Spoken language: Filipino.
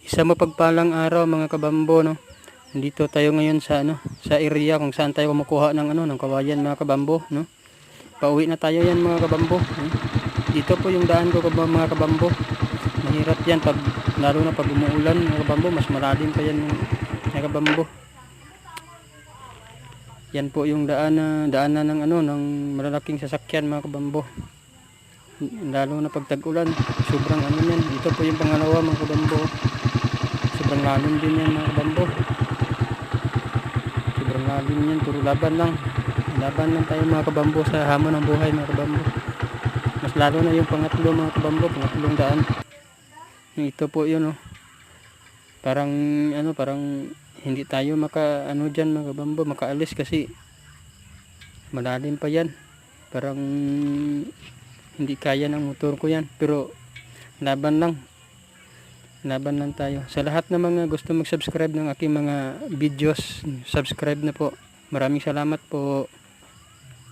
Isang mapagpalang araw mga kabambo, no. Nandito tayo ngayon sa sa area kung saan tayo kumukuha ng ng kawayan mga kabambo, no. Pauwi na tayo yan mga kabambo. Dito po yung daan ko mga kabambo. Mahirap yan pag lalo na pag umuulan mga kabambo, mas malalim pa yan mga kabambo. Yan po yung daanan ng ng malalaking sasakyan mga kabambo. Lalo na pag tag-ulan, sobrang yan. Ito po yung pangalawa mga kabambo. Sobrang lalim din yan mga kabambo. Sobrang lalim yan. Puro laban lang. Laban lang tayo mga kabambo sa hamon ng buhay mga kabambo. Mas lalo na yung pangatlo mga kabambo. Pangatlong daan. Ito po yun Parang parang hindi tayo dyan mga kabambo. Makaalis kasi malalim pa yan. Parang hindi kaya ng motor ko yan. Pero laban lang tayo. Sa lahat ng mga gusto mag-subscribe ng aking mga videos, subscribe na po. Maraming salamat po.